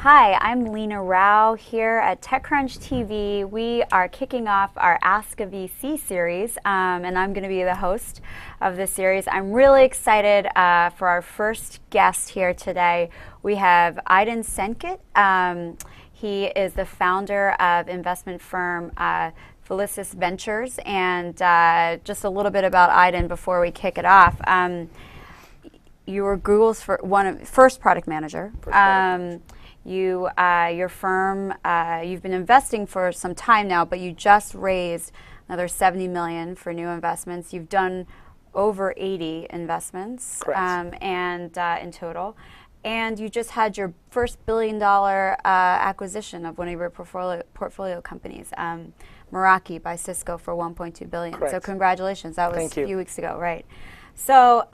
Hi, I'm Leena Rao here at Techcrunch TV. We are kicking off our Ask a VC series, and I'm going to be the host of this series. I'm really excited for our first guest here today. We have Aydin Senkut. He is the founder of investment firm Felicis Ventures, and just a little bit about Aydin before we kick it off. You were Google's first product manager. Your firm, you've been investing for some time now, but you just raised another $70 million for new investments. You've done over 80 investments, in total. And you just had your first billion-dollar acquisition of one of your portfolio companies, Meraki by Cisco for $1.2 billion. Correct. So congratulations. That was Thank a you. few weeks ago, right? So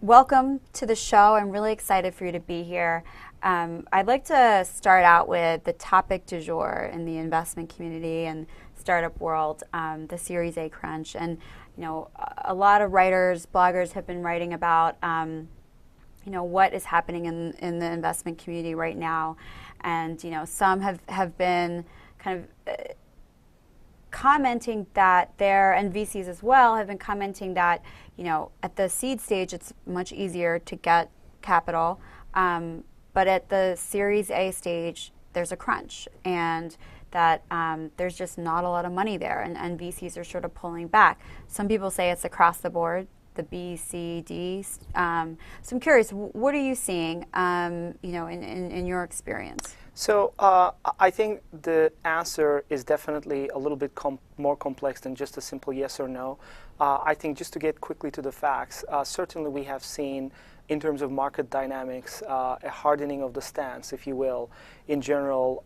welcome to the show. I'm really excited for you to be here. I'd like to start out with the topic du jour in the investment community and startup world, the Series A crunch. And a lot of writers, bloggers have been writing about what is happening in the investment community right now. And some have been kind of commenting that and VCs as well have been commenting that at the seed stage it's much easier to get capital. But at the Series A stage, there's a crunch, and that there's just not a lot of money there, and VCs are sort of pulling back. Some people say it's across the board, the B, C, D. So I'm curious, what are you seeing, in your experience? So I think the answer is definitely a little bit more complex than just a simple yes or no. I think just to get quickly to the facts, certainly we have seen, in terms of market dynamics, a hardening of the stance, if you will. In general,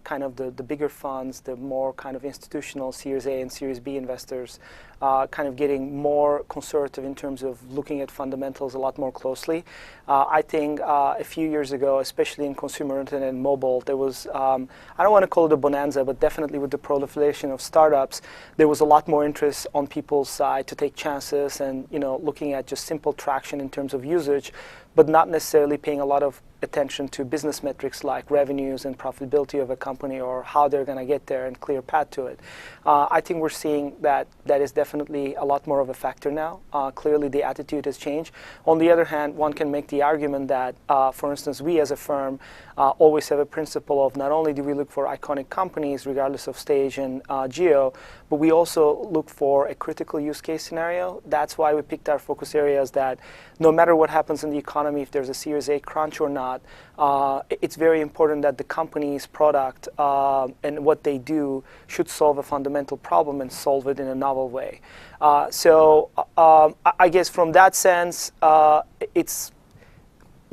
kind of the bigger funds, the more kind of institutional Series A and Series B investors, kind of getting more conservative in terms of looking at fundamentals a lot more closely. I think a few years ago, especially in consumer internet and mobile, there was, I don't want to call it a bonanza, but definitely with the proliferation of startups, there was a lot more interest on people's side to take chances and looking at just simple traction in terms of usage, but not necessarily paying a lot of attention to business metrics like revenues and profitability of a company or how they're going to get there and clear path to it. I think we're seeing that is definitely a lot more of a factor now. Clearly the attitude has changed. On the other hand, one can make the argument that, for instance, we as a firm always have a principle of not only do we look for iconic companies regardless of stage and geo, but we also look for a critical use case scenario. That's why we picked our focus areas that no matter what happens in the economy, if there's a Series A crunch or not, it's very important that the company's product and what they do should solve a fundamental problem and solve it in a novel way. So I guess from that sense, it's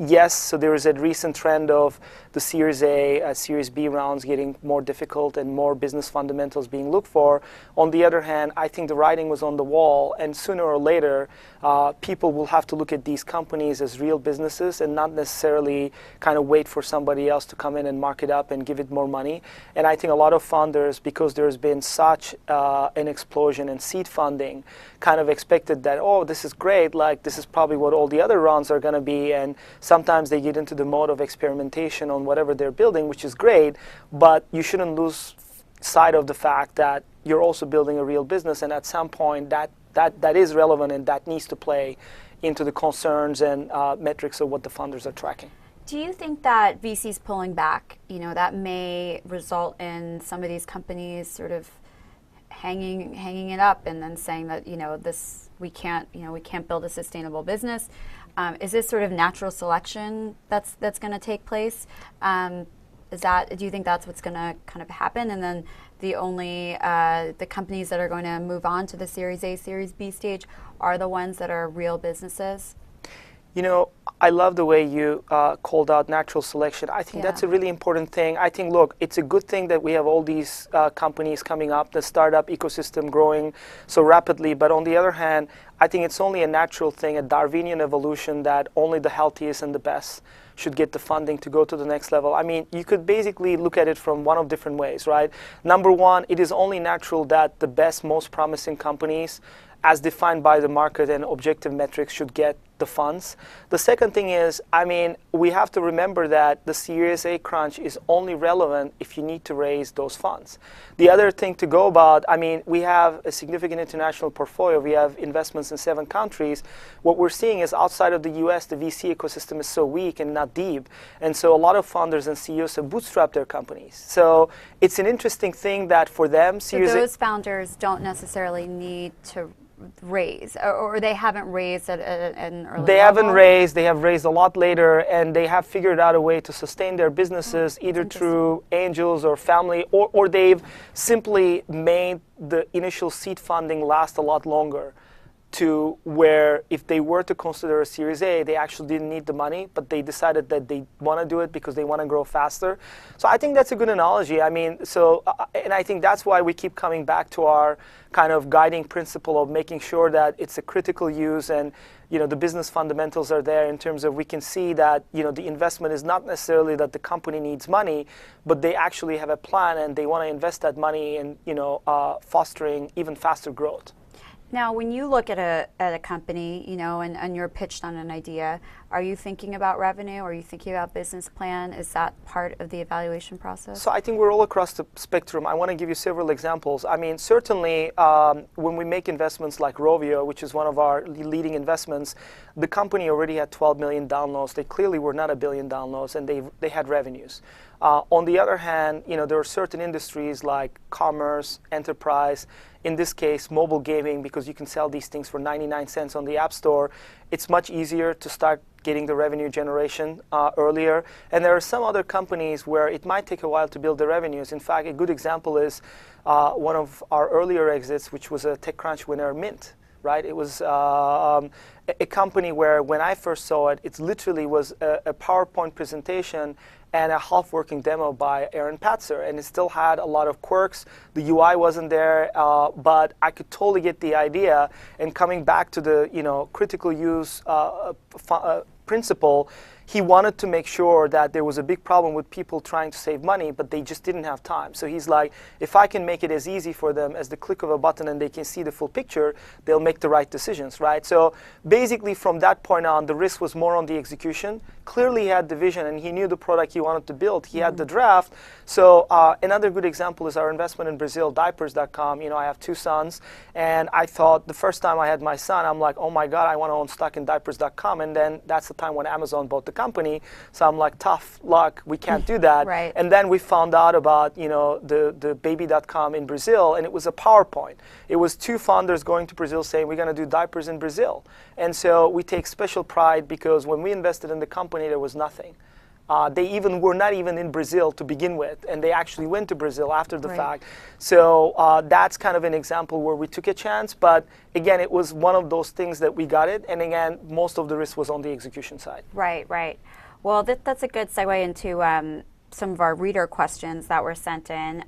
yes, so there is a recent trend of the Series A, Series B rounds getting more difficult and more business fundamentals being looked for. On the other hand, I think the writing was on the wall, and sooner or later, people will have to look at these companies as real businesses and not necessarily kind of wait for somebody else to come in and mark it up and give it more money. And I think a lot of founders, because there's been such an explosion in seed funding, kind of expected that, oh, this is great, like this is probably what all the other rounds are going to be, and sometimes they get into the mode of experimentation on whatever they're building, which is great, but you shouldn't lose sight of the fact that you're also building a real business, and at some point that is relevant and that needs to play into the concerns and metrics of what the funders are tracking. Do you think that VCs pulling back, that may result in some of these companies sort of hanging it up and then saying that we can't build a sustainable business? Is this sort of natural selection that's going to take place? Do you think that's what's going to kind of happen? And then the companies that are going to move on to the Series A, Series B stage are the ones that are real businesses? I love the way you called out natural selection. I think that's a really important thing. I think, look, it's a good thing that we have all these companies coming up, the startup ecosystem growing so rapidly. But on the other hand, I think it's only a natural thing, a Darwinian evolution, that only the healthiest and the best should get the funding to go to the next level. I mean, you could basically look at it from one of different ways, right? Number one, it is only natural that the best, most promising companies, as defined by the market and objective metrics, should get the funds. The second thing is, I mean, we have to remember that the Series A crunch is only relevant if you need to raise those funds. The other thing to go about, I mean, we have a significant international portfolio. We have investments in 7 countries. What we're seeing is outside of the US, the VC ecosystem is so weak and not deep. And so a lot of founders and CEOs have bootstrapped their companies. So it's an interesting thing that for them, Series So those founders don't necessarily need to raise, or they haven't raised at an early They level? haven't raised, they have raised a lot later, and they have figured out a way to sustain their businesses either through angels or family, or they've simply made the initial seed funding last a lot longer, to where if they were to consider a Series A, they actually didn't need the money, but they decided that they want to do it because they want to grow faster. So I think that's a good analogy. I mean, and I think that's why we keep coming back to our kind of guiding principle of making sure that it's a critical use, and the business fundamentals are there in terms of we can see that the investment is not necessarily that the company needs money, but they actually have a plan and they want to invest that money in fostering even faster growth. Now, when you look at a company, and you're pitched on an idea, are you thinking about revenue? Are you thinking about business plan? Is that part of the evaluation process? So I think we're all across the spectrum. I want to give you several examples. I mean, certainly when we make investments like Rovio, which is one of our leading investments, the company already had 12 million downloads. They clearly were not 1 billion downloads, and they had revenues. On the other hand, there are certain industries like commerce, enterprise, in this case, mobile gaming, because you can sell these things for 99 cents on the App Store. It's much easier to start getting the revenue generation earlier. And there are some other companies where it might take a while to build the revenues. In fact, a good example is one of our earlier exits, which was a Techcrunch winner, Mint. Right? It was a company where when I first saw it, it literally was a PowerPoint presentation and a half-working demo by Aaron Patzer, and it still had a lot of quirks. The UI wasn't there, but I could totally get the idea. And coming back to the critical use principle, he wanted to make sure that there was a big problem with people trying to save money, but they just didn't have time. So he's like, if I can make it as easy for them as the click of a button and they can see the full picture, they'll make the right decisions, right? So basically from that point on, the risk was more on the execution. Clearly he had the vision and he knew the product he wanted to build. He had the draft. So another good example is our investment in Brazil, diapers.com. I have 2 sons, and I thought the first time I had my son, I'm like, oh my God, I want to own stock in diapers.com. And then that's the time when Amazon bought the company. So I'm like, tough luck, we can't do that. Right. And then we found out about the baby.com in Brazil, and it was a PowerPoint. It was 2 founders going to Brazil saying, we're going to do diapers in Brazil. And so we take special pride because when we invested in the company, there was nothing. They were not even in Brazil to begin with, and they actually went to Brazil after the fact. So that's kind of an example where we took a chance, but again, it was one of those things that we got it, and again, most of the risk was on the execution side. Right, right. Well, that's a good segue into some of our reader questions that were sent in.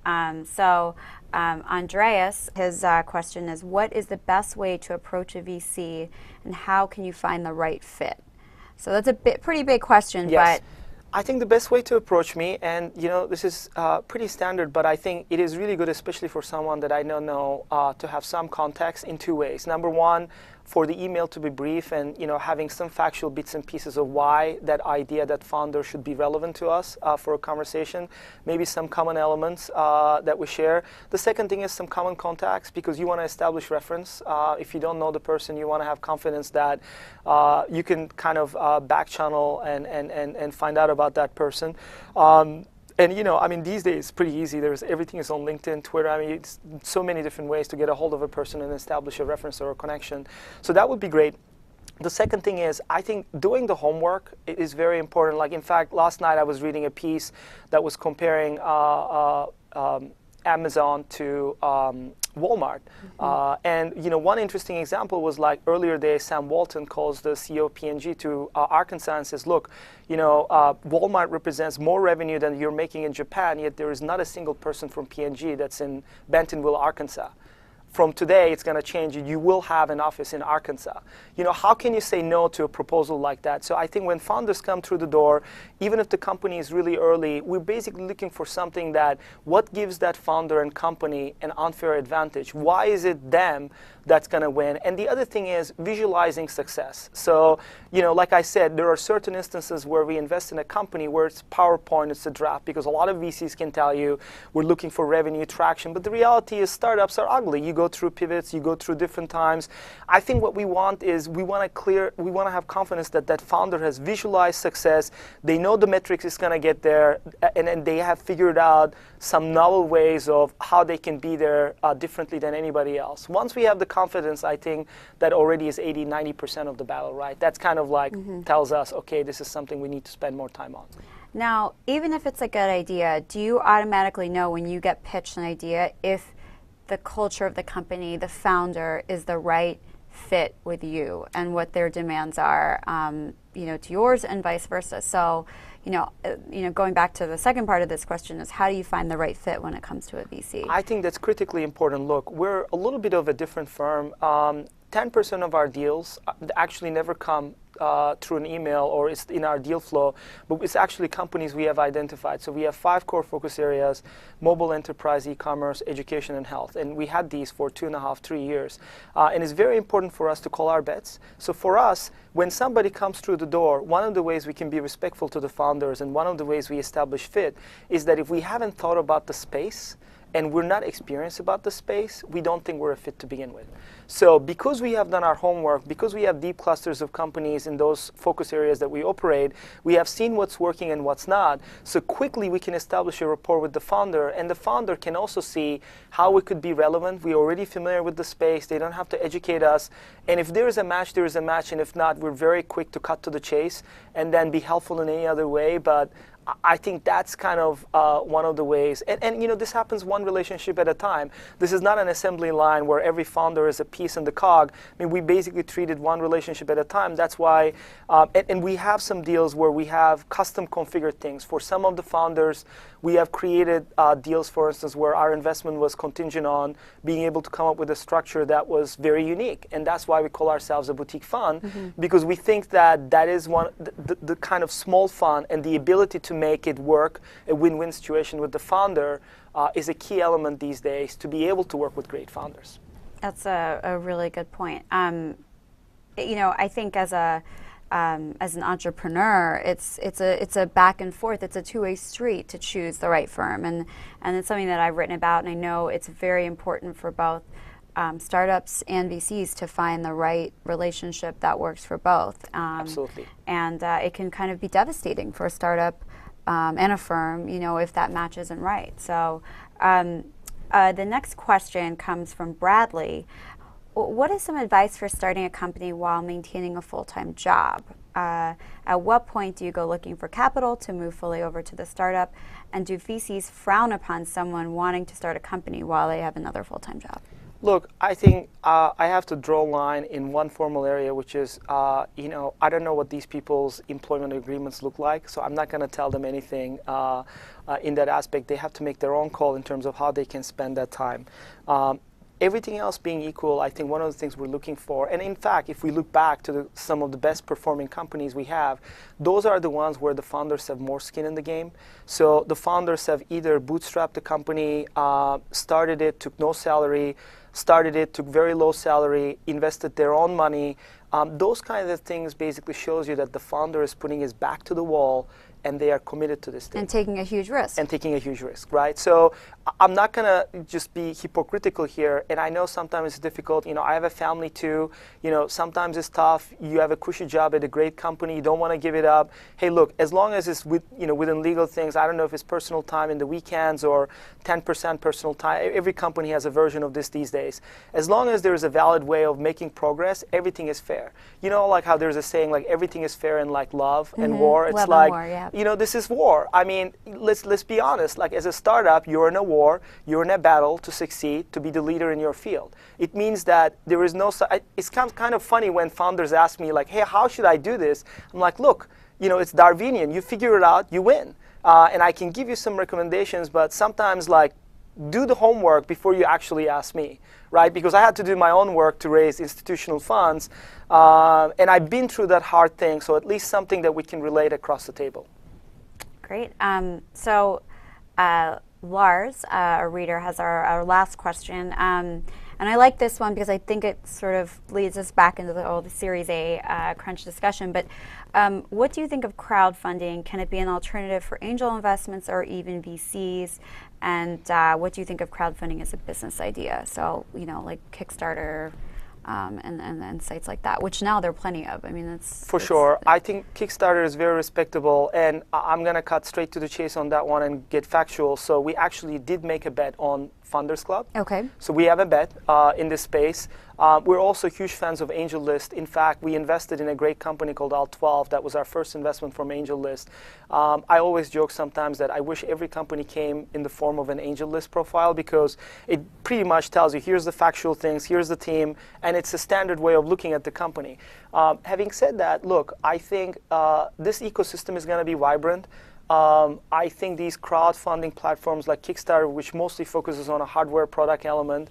Andreas, his question is, what is the best way to approach a VC, and how can you find the right fit? So that's a pretty big question, yes. But I think the best way to approach me, and this is pretty standard, but I think it is really good, especially for someone that I don't know, to have some context in 2 ways. Number one, for the email to be brief and having some factual bits and pieces of why that idea, that founder should be relevant to us for a conversation, maybe some common elements that we share. The second thing is some common contacts, because you want to establish reference. If you don't know the person, you want to have confidence that you can kind of back channel and find out about that person. And these days it's pretty easy. Everything is on LinkedIn, Twitter. It's so many different ways to get a hold of a person and establish a reference or a connection. So that would be great. The second thing is, I think doing the homework is very important. Like, in fact, last night I was reading a piece that was comparing Amazon to Walmart. And one interesting example was, like, earlier today, Sam Walton calls the CEO of P&G to Arkansas and says, look, Walmart represents more revenue than you're making in Japan, yet there is not a single person from P&G that's in Bentonville, Arkansas. from today it's going to change. You will have an office in Arkansas. How can you say no to a proposal like that? So I think when founders come through the door, even if the company is really early, we're basically looking for something that what gives that founder and company an unfair advantage. Why is it them that's going to win? And the other thing is visualizing success. So, like I said, there are certain instances where we invest in a company where it's PowerPoint, it's a draft, because a lot of VCs can tell you we're looking for revenue traction. But the reality is startups are ugly. You go through pivots, you go through different times. I think what we want is we want to have confidence that that founder has visualized success. They know the metrics is going to get there, and they have figured out some novel ways of how they can be there differently than anybody else. Once we have the confidence, I think that already is 80-90% of the battle, right? That's kind of like tells us, okay, this is something we need to spend more time on. Now, even if it's a good idea, do you automatically know when you get pitched an idea if the culture of the company, the founder, is the right fit with you and what their demands are, to yours and vice versa? So, going back to the second part of this question is how do you find the right fit when it comes to a VC? I think that's critically important. Look, we're a little bit of a different firm. 10% of our deals actually never come through an email or it's in our deal flow, but it's actually companies we have identified. So we have 5 core focus areas: mobile enterprise, e-commerce, education, and health. And we had these for 2.5, 3 years. And it's very important for us to call our bets. So for us, when somebody comes through the door, one of the ways we can be respectful to the founders and one of the ways we establish fit is that if we haven't thought about the space and we're not experienced about the space, we don't think we're a fit to begin with. So because we have done our homework, because we have deep clusters of companies in those focus areas that we operate, we have seen what's working and what's not. So quickly we can establish a rapport with the founder, and the founder can also see how we could be relevant. We're already familiar with the space. They don't have to educate us. And if there is a match, there is a match. And if not, we're very quick to cut to the chase and then be helpful in any other way. But I think that's kind of one of the ways. And this happens one relationship at a time. This is not an assembly line where every founder is a piece in the cog. I mean, we basically treated one relationship at a time. That's why, and we have some deals where we have custom configured things. For some of the founders, we have created deals, for instance, where our investment was contingent on being able to come up with a structure that was very unique. And that's why we call ourselves a boutique fund, because we think that that is one the kind of small fund, and the ability to make it work, a win-win situation with the founder, is a key element these days to be able to work with great founders. That's a really good point. I think as an entrepreneur, it's a back and forth. It's a two-way street to choose the right firm, and it's something that I've written about, and I know it's very important for both startups and VCs to find the right relationship that works for both. Absolutely. And it can kind of be devastating for a startup and a firm, if that match isn't right. So the next question comes from Bradley. What is some advice for starting a company while maintaining a full-time job? At what point do you go looking for capital to move fully over to the startup? And do VCs frown upon someone wanting to start a company while they have another full-time job? Look, I think I have to draw a line in one formal area, which is, I don't know what these people's employment agreements look like, so I'm not going to tell them anything in that aspect. They have to make their own call in terms of how they can spend that time. Everything else being equal, I think one of the things we're looking for, and in fact, if we look back to some of the best performing companies we have, those are the ones where the founders have more skin in the game. So the founders have either bootstrapped the company, started it, took no salary, started it, took very low salary, invested their own money. Those kinds of things basically shows you that the founder is putting his back to the wall and they are committed to this thing. And taking a huge risk. And taking a huge risk, right? So I'm not going to just be hypocritical here. And I know sometimes it's difficult. I have a family too. Sometimes it's tough. You have a cushy job at a great company. You don't want to give it up. Hey, look, as long as it's within legal things, I don't know if it's personal time in the weekends or 10% personal time. Every company has a version of this these days. As long as there is a valid way of making progress, everything is fair. Like how there's a saying, like everything is fair in like love and war. It's love like, and war, yeah. This is war. I mean, let's be honest. Like as a startup, you're in a war, you're in a battle to succeed, to be the leader in your field. It means that there is no. It's kind of funny when founders ask me like, "Hey, how should I do this?" I'm like, "Look, it's Darwinian. You figure it out, you win." And I can give you some recommendations, but sometimes like, do the homework before you actually ask me, right? Because I had to do my own work to raise institutional funds, and I've been through that hard thing, so at least something that we can relate across the table. Great. Lars, a reader, has our last question. And I like this one because I think it sort of leads us back into the Series A crunch discussion. But what do you think of crowdfunding? Can it be an alternative for angel investments or even VCs? And what do you think of crowdfunding as a business idea? So, like Kickstarter and sites like that, which now there are plenty of. I mean, For sure. I think Kickstarter is very respectable, and I'm going to cut straight to the chase on that one and get factual. So we actually did make a bet on Funders Club. Okay. So we have a bet in this space. We're also huge fans of AngelList. In fact, we invested in a great company called Alt12. That was our first investment from AngelList. I always joke sometimes that I wish every company came in the form of an AngelList profile, because it pretty much tells you, here's the factual things, here's the team, and it's a standard way of looking at the company. Having said that, look, I think this ecosystem is going to be vibrant. I think these crowdfunding platforms like Kickstarter, which mostly focuses on a hardware product element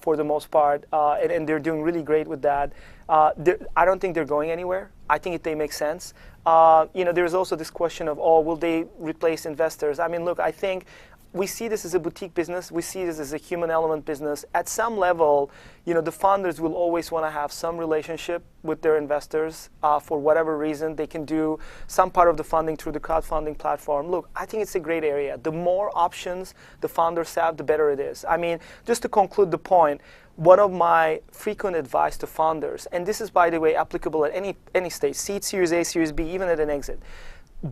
for the most part, and they're doing really great with that. I don't think they're going anywhere. I think they make sense. There's also this question of, will they replace investors? I mean, look, I think we see this as a boutique business. We see this as a human element business. At some level, the founders will always want to have some relationship with their investors for whatever reason. They can do some part of the funding through the crowdfunding platform. Look, I think it's a great area. The more options the founders have, the better it is. I mean, just to conclude the point, one of my frequent advice to founders, and this is, by the way, applicable at any stage, seed, Series A, Series B, even at an exit.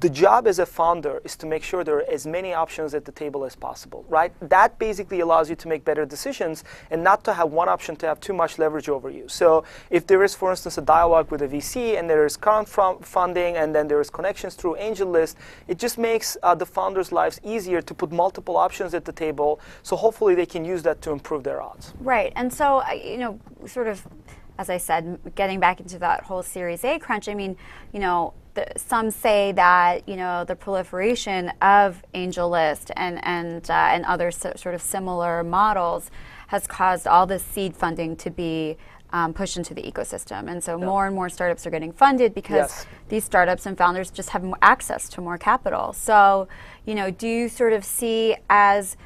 The job as a founder is to make sure there are as many options at the table as possible, right? That basically allows you to make better decisions and not to have one option to have too much leverage over you. So if there is, for instance, a dialogue with a VC and there is current funding and then there is connections through AngelList, it just makes the founders' lives easier to put multiple options at the table. So hopefully they can use that to improve their odds. Right. And so, sort of, as I said, getting back into that whole Series A crunch, I mean, some say that the proliferation of AngelList and other sort of similar models has caused all this seed funding to be pushed into the ecosystem, and so more and more startups are getting funded because these startups and founders just have more access to more capital. So, do you sort of see, as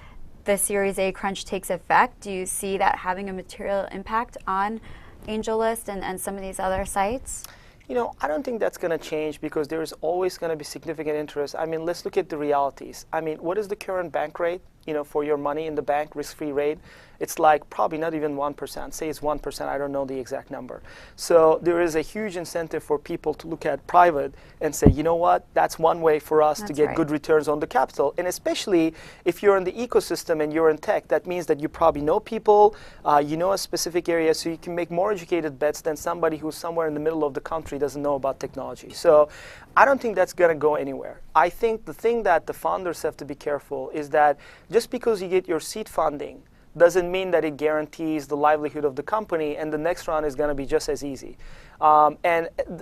the Series A crunch takes effect, do you see that having a material impact on AngelList and some of these other sites? I don't think that's going to change, because there is always going to be significant interest. I mean, let's look at the realities. I mean, what is the current bank rate, for your money in the bank, risk-free rate? It's like probably not even 1%. Say it's 1%, I don't know the exact number. So there is a huge incentive for people to look at private and say, you know what, that's one way for us to get good returns on the capital. And especially if you're in the ecosystem and you're in tech, that means that you probably know people, you know a specific area, so you can make more educated bets than somebody who's somewhere in the middle of the country doesn't know about technology. So I don't think that's going to go anywhere. I think the thing that the founders have to be careful is that just because you get your seed funding doesn't mean that it guarantees the livelihood of the company, and the next round is going to be just as easy.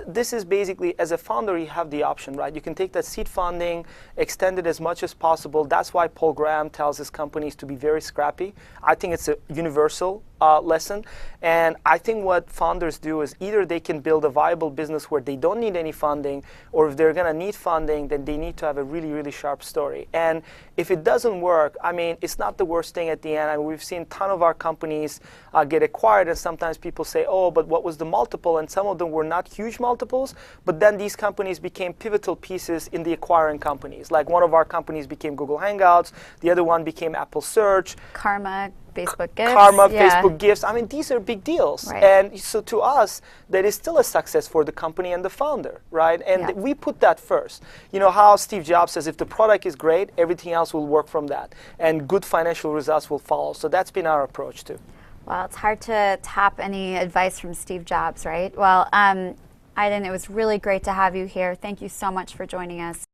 This is basically, as a founder, you have the option, right? You can take that seed funding, extend it as much as possible. That's why Paul Graham tells his companies to be very scrappy. I think it's a universal lesson. And I think what founders do is either they can build a viable business where they don't need any funding, or if they're going to need funding, then they need to have a really, really sharp story. And if it doesn't work, I mean, it's not the worst thing at the end. I mean, we've seen a ton of our companies get acquired, and sometimes people say, oh, but what was the multiple? And some of them were not huge multiples, but then these companies became pivotal pieces in the acquiring companies. Like one of our companies became Google Hangouts, the other one became Apple Search. Karma, Facebook Gifts. Facebook Gifts. I mean, these are big deals. Right. And so to us, that is still a success for the company and the founder, right? And we put that first. You know how Steve Jobs says, if the product is great, everything else will work from that. And good financial results will follow. So that's been our approach too. Well, it's hard to top any advice from Steve Jobs, right? Well, Aydin, it was really great to have you here. Thank you so much for joining us.